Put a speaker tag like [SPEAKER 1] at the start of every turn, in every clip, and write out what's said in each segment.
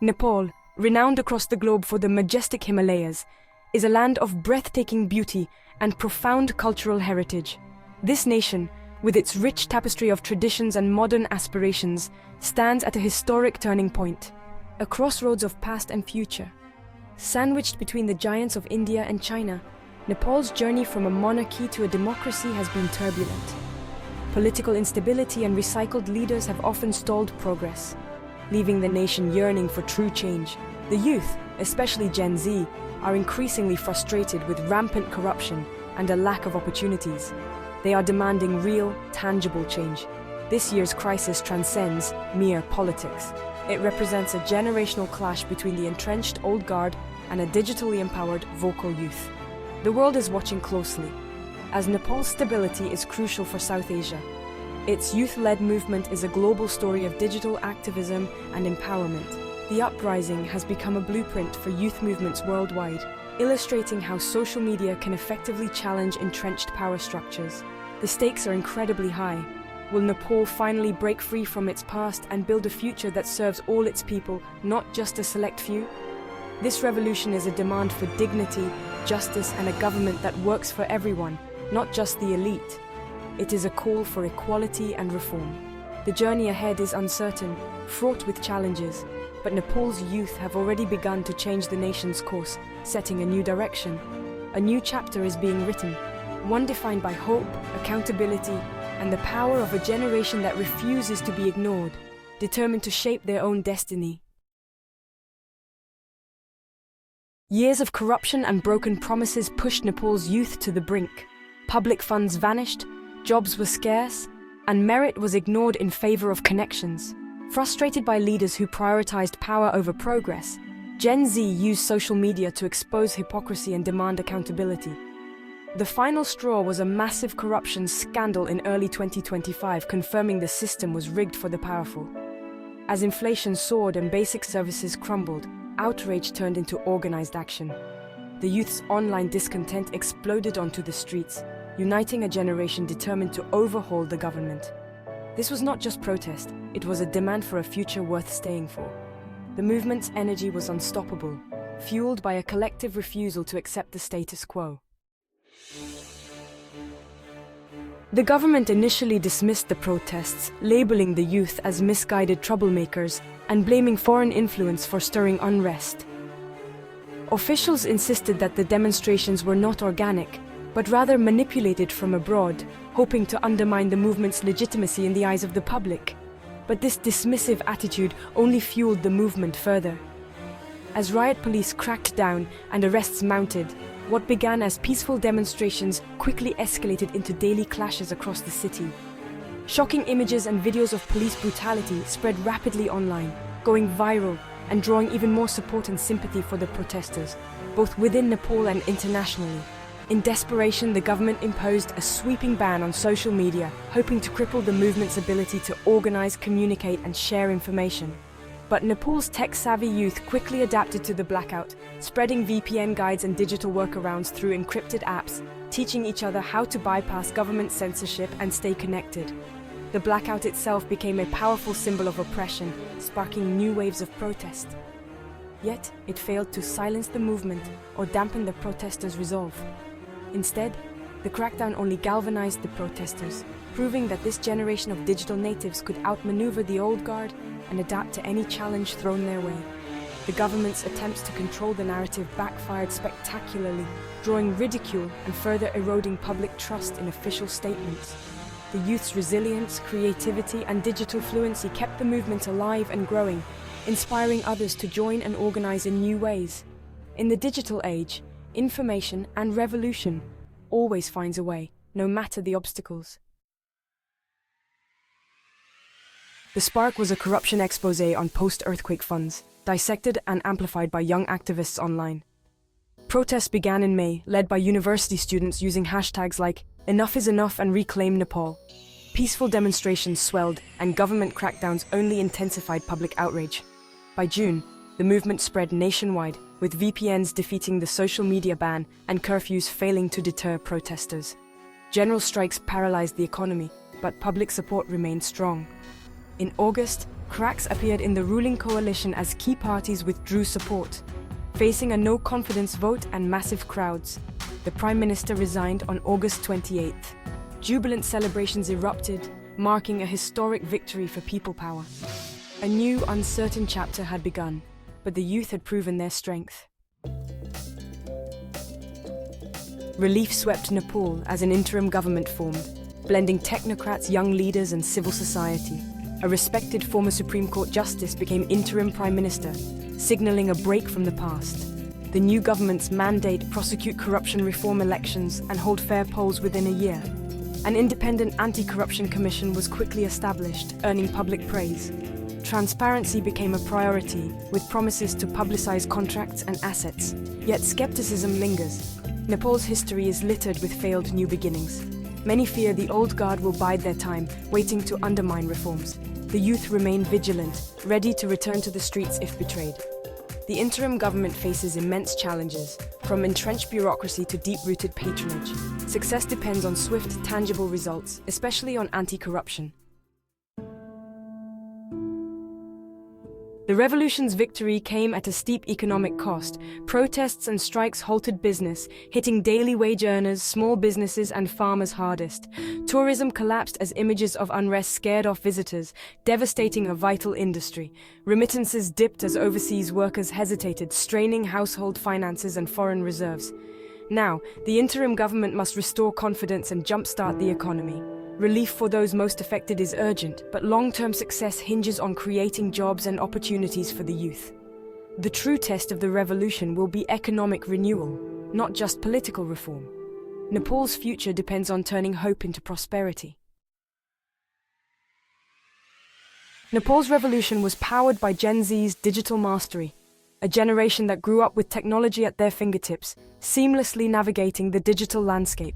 [SPEAKER 1] Nepal, renowned across the globe for the majestic Himalayas, is a land of breathtaking beauty and profound cultural heritage. This nation, with its rich tapestry of traditions and modern aspirations, stands at a historic turning point, a crossroads of past and future. Sandwiched between the giants of India and China, Nepal's journey from a monarchy to a democracy has been turbulent. Political instability and recycled leaders have often stalled progress, leaving the nation yearning for true change. The youth, especially Gen Z, are increasingly frustrated with rampant corruption and a lack of opportunities. They are demanding real, tangible change. This year's crisis transcends mere politics. It represents a generational clash between the entrenched old guard and a digitally empowered, vocal youth. The world is watching closely, as Nepal's stability is crucial for South Asia. Its youth-led movement is a global story of digital activism and empowerment. The uprising has become a blueprint for youth movements worldwide, illustrating how social media can effectively challenge entrenched power structures. The stakes are incredibly high. Will Nepal finally break free from its past and build a future that serves all its people, not just a select few? This revolution is a demand for dignity, justice, and a government that works for everyone, not just the elite. It is a call for equality and reform. The journey ahead is uncertain, fraught with challenges, but Nepal's youth have already begun to change the nation's course, setting a new direction. A new chapter is being written, one defined by hope, accountability, and the power of a generation that refuses to be ignored, determined to shape their own destiny. Years of corruption and broken promises pushed Nepal's youth to the brink. Public funds vanished, jobs were scarce, and merit was ignored in favor of connections. Frustrated by leaders who prioritized power over progress, Gen Z used social media to expose hypocrisy and demand accountability. The final straw was a massive corruption scandal in early 2025, confirming the system was rigged for the powerful. As inflation soared and basic services crumbled, outrage turned into organized action. The youth's online discontent exploded onto the streets, uniting a generation determined to overhaul the government. This was not just protest, it was a demand for a future worth staying for. The movement's energy was unstoppable, fueled by a collective refusal to accept the status quo. The government initially dismissed the protests, labeling the youth as misguided troublemakers and blaming foreign influence for stirring unrest. Officials insisted that the demonstrations were not organic, but rather manipulated from abroad, hoping to undermine the movement's legitimacy in the eyes of the public. But this dismissive attitude only fueled the movement further. As riot police cracked down and arrests mounted, what began as peaceful demonstrations quickly escalated into daily clashes across the city. Shocking images and videos of police brutality spread rapidly online, going viral and drawing even more support and sympathy for the protesters, both within Nepal and internationally. In desperation, the government imposed a sweeping ban on social media, hoping to cripple the movement's ability to organize, communicate, and share information. But Nepal's tech-savvy youth quickly adapted to the blackout, spreading VPN guides and digital workarounds through encrypted apps, teaching each other how to bypass government censorship and stay connected. The blackout itself became a powerful symbol of oppression, sparking new waves of protest. Yet, it failed to silence the movement or dampen the protesters' resolve. Instead, the crackdown only galvanized the protesters, proving that this generation of digital natives could outmaneuver the old guard and adapt to any challenge thrown their way. The government's attempts to control the narrative backfired spectacularly, drawing ridicule and further eroding public trust in official statements. The youth's resilience, creativity, and digital fluency kept the movement alive and growing, inspiring others to join and organize in new ways. In the digital age, information and revolution always finds a way, no matter the obstacles. The spark was a corruption exposé on post-earthquake funds, dissected and amplified by young activists online. Protests began in May, led by university students using hashtags like "Enough is enough" and "Reclaim Nepal." Peaceful demonstrations swelled, and government crackdowns only intensified public outrage. By June, the movement spread nationwide, with VPNs defeating the social media ban and curfews failing to deter protesters. General strikes paralyzed the economy, but public support remained strong. In August, cracks appeared in the ruling coalition as key parties withdrew support. Facing a no-confidence vote and massive crowds, the Prime Minister resigned on August 28th. Jubilant celebrations erupted, marking a historic victory for people power. A new, uncertain chapter had begun, but the youth had proven their strength. Relief swept Nepal as an interim government formed, blending technocrats, young leaders, and civil society. A respected former Supreme Court justice became interim Prime Minister, signaling a break from the past. The new government's mandate: prosecute corruption, reform elections, and hold fair polls within a year. An independent anti-corruption commission was quickly established, earning public praise. Transparency became a priority, with promises to publicize contracts and assets. Yet skepticism lingers. Nepal's history is littered with failed new beginnings. Many fear the old guard will bide their time, waiting to undermine reforms. The youth remain vigilant, ready to return to the streets if betrayed. The interim government faces immense challenges, from entrenched bureaucracy to deep-rooted patronage. Success depends on swift, tangible results, especially on anti-corruption. The revolution's victory came at a steep economic cost. Protests and strikes halted business, hitting daily wage earners, small businesses, and farmers hardest. Tourism collapsed as images of unrest scared off visitors, devastating a vital industry. Remittances dipped as overseas workers hesitated, straining household finances and foreign reserves. Now, the interim government must restore confidence and jumpstart the economy. Relief for those most affected is urgent, but long-term success hinges on creating jobs and opportunities for the youth. The true test of the revolution will be economic renewal, not just political reform. Nepal's future depends on turning hope into prosperity. Nepal's revolution was powered by Gen Z's digital mastery, a generation that grew up with technology at their fingertips, seamlessly navigating the digital landscape.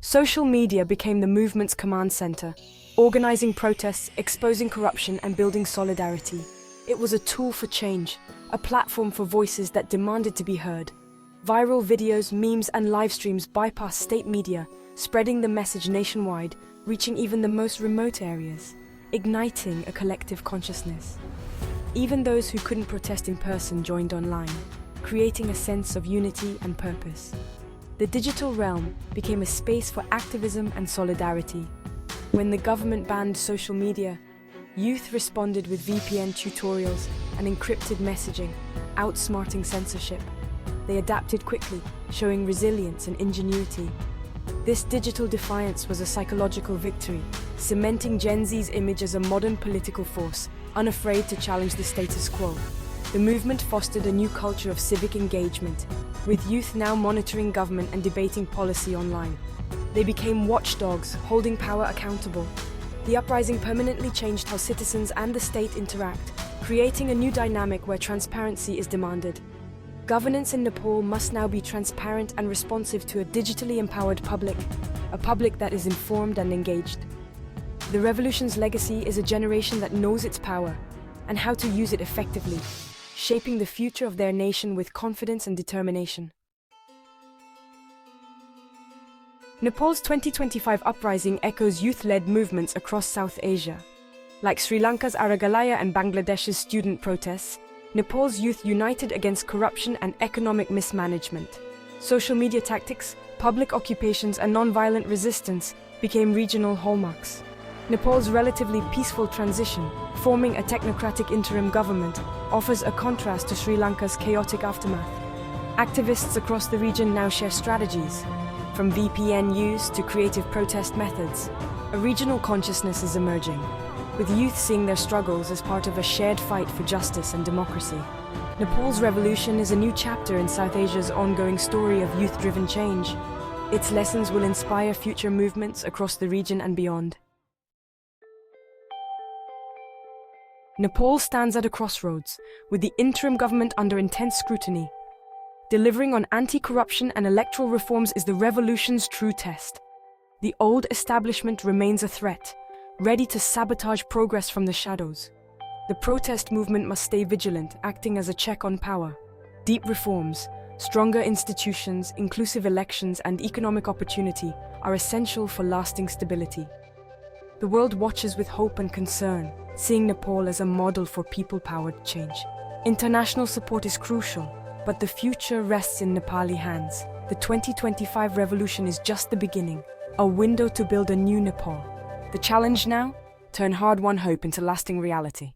[SPEAKER 1] Social media became the movement's command center, organizing protests, exposing corruption, and building solidarity. It was a tool for change, a platform for voices that demanded to be heard. Viral videos, memes, and live streams bypassed state media, spreading the message nationwide, reaching even the most remote areas, igniting a collective consciousness. Even those who couldn't protest in person joined online, creating a sense of unity and purpose. The digital realm became a space for activism and solidarity. When the government banned social media, youth responded with VPN tutorials and encrypted messaging, outsmarting censorship. They adapted quickly, showing resilience and ingenuity. This digital defiance was a psychological victory, cementing Gen Z's image as a modern political force, unafraid to challenge the status quo. The movement fostered a new culture of civic engagement, with youth now monitoring government and debating policy online. They became watchdogs, holding power accountable. The uprising permanently changed how citizens and the state interact, creating a new dynamic where transparency is demanded. Governance in Nepal must now be transparent and responsive to a digitally empowered public, a public that is informed and engaged. The revolution's legacy is a generation that knows its power and how to use it effectively, shaping the future of their nation with confidence and determination. Nepal's 2025 uprising echoes youth-led movements across South Asia. Like Sri Lanka's Aragalaya and Bangladesh's student protests, Nepal's youth united against corruption and economic mismanagement. Social media tactics, public occupations, and non-violent resistance became regional hallmarks. Nepal's relatively peaceful transition, forming a technocratic interim government, offers a contrast to Sri Lanka's chaotic aftermath. Activists across the region now share strategies, from VPN use to creative protest methods. A regional consciousness is emerging, with youth seeing their struggles as part of a shared fight for justice and democracy. Nepal's revolution is a new chapter in South Asia's ongoing story of youth-driven change. Its lessons will inspire future movements across the region and beyond. Nepal stands at a crossroads, with the interim government under intense scrutiny. Delivering on anti-corruption and electoral reforms is the revolution's true test. The old establishment remains a threat, ready to sabotage progress from the shadows. The protest movement must stay vigilant, acting as a check on power. Deep reforms, stronger institutions, inclusive elections, and economic opportunity are essential for lasting stability. The world watches with hope and concern, seeing Nepal as a model for people-powered change. International support is crucial, but the future rests in Nepali hands. The 2025 revolution is just the beginning, a window to build a new Nepal. The challenge now? Turn hard-won hope into lasting reality.